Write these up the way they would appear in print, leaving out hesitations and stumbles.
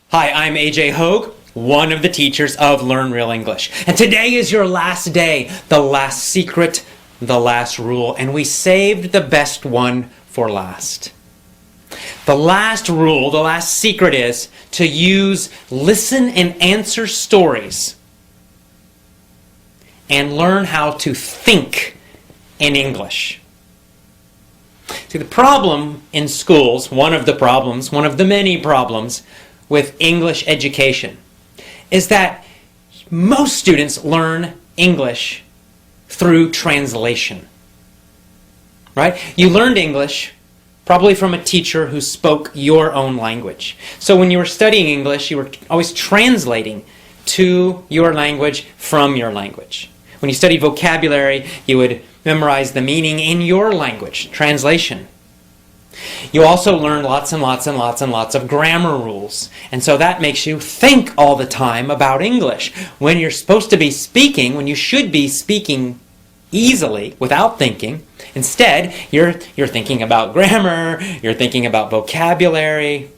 Hi, I'm AJ Hogue, one of the teachers of Learn Real English. And today is your last day, the last secret, the last rule, and we saved the best one for last. The last rule, the last secret is to use listen and answer stories and learn how to think in English. See, the problem in schools, one of the many problems with English education is that most students learn English through translation. Right? You learned English probably from a teacher who spoke your own language. So when you were studying English, you were always translating to your language from your language. When you studied vocabulary, you would memorize the meaning in your language, translation. You also learn lots and lots and lots and lots of grammar rules. And so that makes you think all the time about English. When you're supposed to be speaking, when you should be speaking easily without thinking, instead you're thinking about grammar, you're thinking about vocabulary,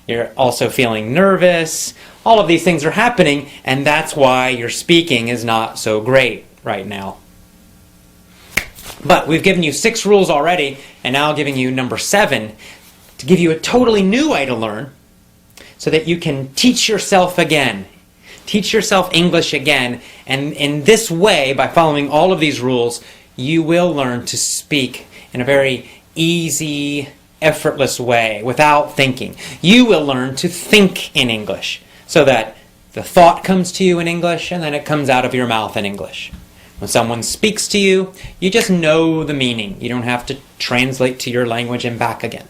you're also feeling nervous. All of these things are happening, and that's why your speaking is not so great right now. But we've given you 6 rules already, and now I'm giving you number 7 to give you a totally new way to learn so that you can teach yourself again. Teach yourself English again, and in this way, by following all of these rules, you will learn to speak in a very easy, effortless way, without thinking. You will learn to think in English so that the thought comes to you in English and then it comes out of your mouth in English. When someone speaks to you, you just know the meaning. You don't have to translate to your language and back again.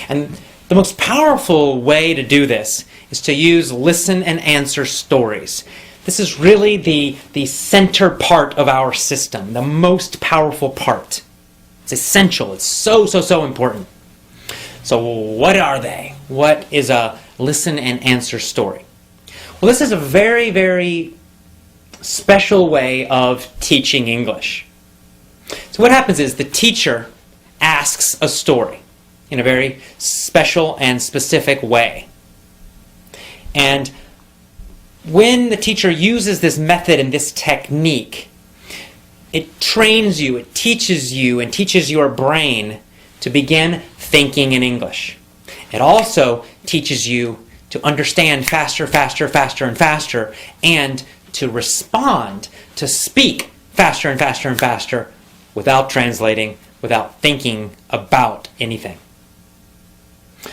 And the most powerful way to do this is to use listen and answer stories. This is really the center part of our system, the most powerful part. It's essential. It's so important. So what are they? What is a listen and answer story? Well, this is a very special way of teaching English. So what happens is the teacher asks a story in a very special and specific way. And when the teacher uses this method and this technique, it trains you, it teaches you, and teaches your brain to begin thinking in English. It also teaches you to understand faster, and faster, and to respond, to speak faster and faster without translating, without thinking about anything.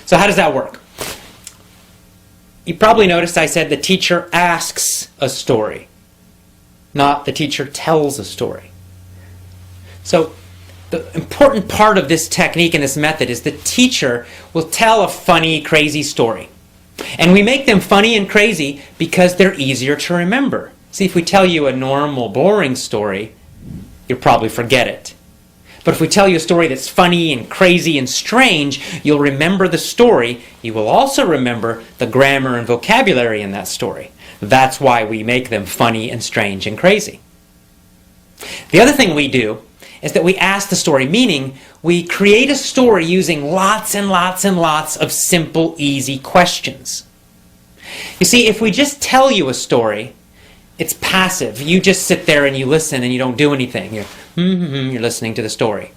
So how does that work? You probably noticed I said the teacher asks a story, not the teacher tells a story. So the important part of this technique and this method is the teacher will tell a funny, crazy story. And we make them funny and crazy because they're easier to remember. See, if we tell you a normal, boring story, you'll probably forget it. But if we tell you a story that's funny and crazy and strange, you'll remember the story. You will also remember the grammar and vocabulary in that story. That's why we make them funny and strange and crazy. The other thing we do is that we ask the story, meaning we create a story using lots and lots and lots of simple, easy questions. You see, if we just tell you a story, it's passive. You just sit there and you listen and you don't do anything. You're listening to the story.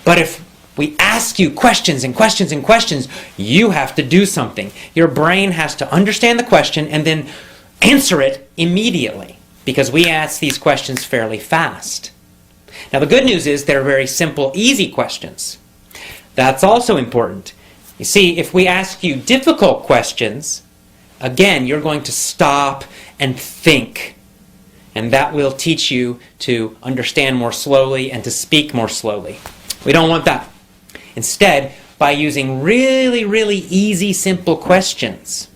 But if we ask you questions and questions and questions, you have to do something. Your brain has to understand the question and then answer it immediately, because we ask these questions fairly fast. Now the good news is they're very simple, easy questions. That's also important. You see, if we ask you difficult questions, again, you're going to stop and think. And that will teach you to understand more slowly and to speak more slowly. We don't want that. Instead, by using really easy, simple questions,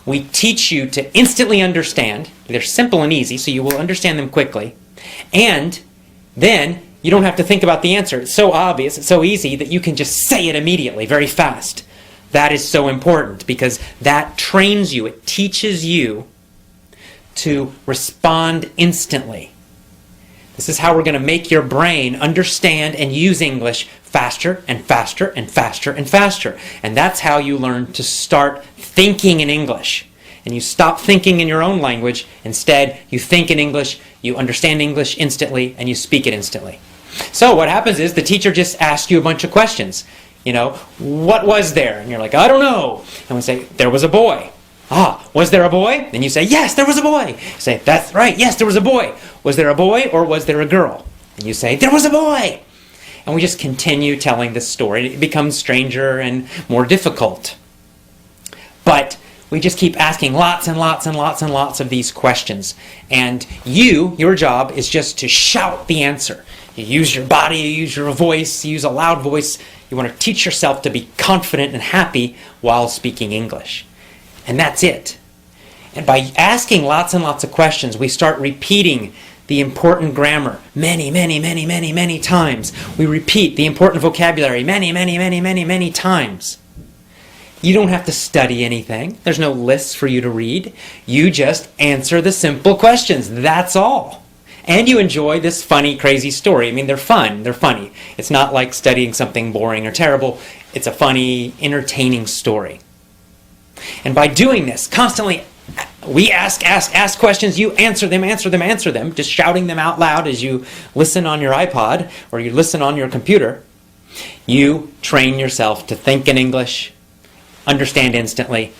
we teach you to instantly understand. They're simple and easy, so you will understand them quickly. And then you don't have to think about the answer. It's so obvious, it's so easy that you can just say it immediately, very fast. That is so important because that trains you, it teaches you to respond instantly. This is how we're going to make your brain understand and use English faster and faster and faster and faster. And that's how you learn to start thinking in English. And you stop thinking in your own language. Instead, you think in English, you understand English instantly, and you speak it instantly. So what happens is the teacher just asks you a bunch of questions. You know, what was there? And you're like, I don't know. And we say, there was a boy. Ah, was there a boy? Then you say, yes, there was a boy. You say, that's right, yes, there was a boy. Was there a boy or was there a girl? And you say, there was a boy. And we just continue telling this story. It becomes stranger and more difficult. But we just keep asking lots and lots and lots and lots of these questions. And your job is just to shout the answer. You use your body, you use your voice, you use a loud voice. You want to teach yourself to be confident and happy while speaking English. And that's it. And by asking lots and lots of questions, we start repeating the important grammar many, many, many, many, many times. We repeat the important vocabulary many, many, many, many, many times. You don't have to study anything. There's no lists for you to read. You just answer the simple questions. That's all. And you enjoy this funny, crazy story. I mean, they're fun. They're funny. It's not like studying something boring or terrible. It's a funny, entertaining story. And by doing this, constantly, we ask questions, you answer them, just shouting them out loud as you listen on your iPod or you listen on your computer. You train yourself to think in English, understand instantly,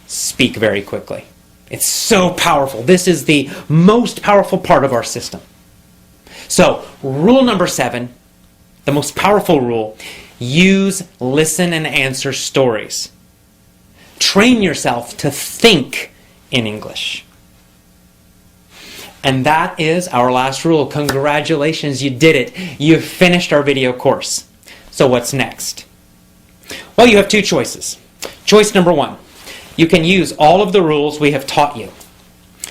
speak very quickly. It's so powerful. This is the most powerful part of our system. So, rule number 7, the most powerful rule, use, listen, and answer stories. Train yourself to think in English. And that is our last rule. Congratulations, you did it. You've finished our video course. So what's next? Well, you have 2 choices. Choice number 1. You can use all of the rules we have taught you.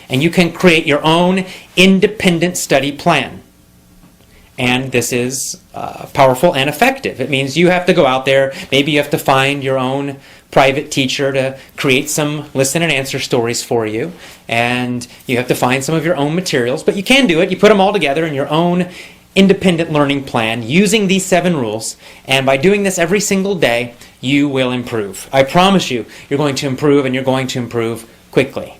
And you can create your own independent study plan. And this is powerful and effective. It means you have to go out there. Maybe you have to find your own private teacher to create some listen and answer stories for you. And you have to find some of your own materials. But you can do it. You put them all together in your own independent learning plan using these 7 rules. And by doing this every single day, you will improve. I promise you, you're going to improve, and you're going to improve quickly.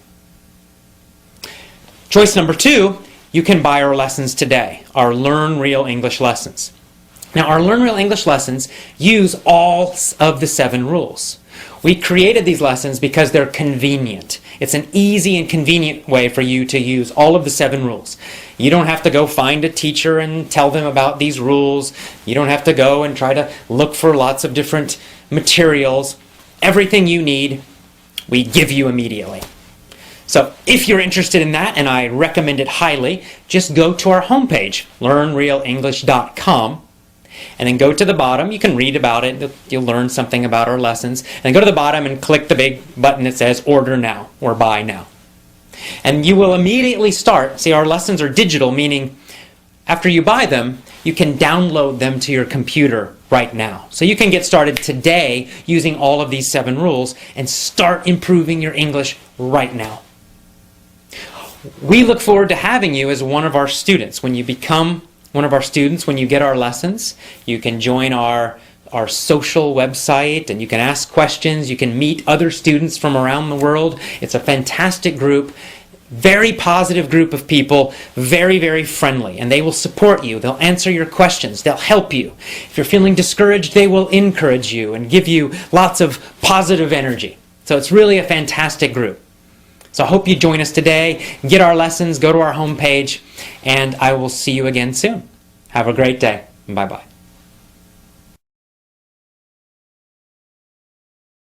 Choice number 2, you can buy our lessons today, our Learn Real English lessons. Now, our Learn Real English lessons use all of the 7 rules. We created these lessons because they're convenient. It's an easy and convenient way for you to use all of the 7 rules. You don't have to go find a teacher and tell them about these rules. You don't have to go and try to look for lots of different materials. Everything you need, we give you immediately. So if you're interested in that, and I recommend it highly, just go to our homepage, learnrealenglish.com. And then go to the bottom. You can read about it. You'll learn something about our lessons. And go to the bottom and click the big button that says Order Now or Buy Now. And you will immediately start. See, our lessons are digital, meaning after you buy them, you can download them to your computer right now. So you can get started today using all of these 7 rules and start improving your English right now. We look forward to having you as one of our students. When you become one of our students, when you get our lessons, you can join our social website and you can ask questions. You can meet other students from around the world. It's a fantastic group, very positive group of people, very, very friendly, and they will support you. They'll answer your questions. They'll help you. If you're feeling discouraged, they will encourage you and give you lots of positive energy. So it's really a fantastic group. So I hope you join us today, get our lessons, go to our homepage, and I will see you again soon. Have a great day. Bye-bye.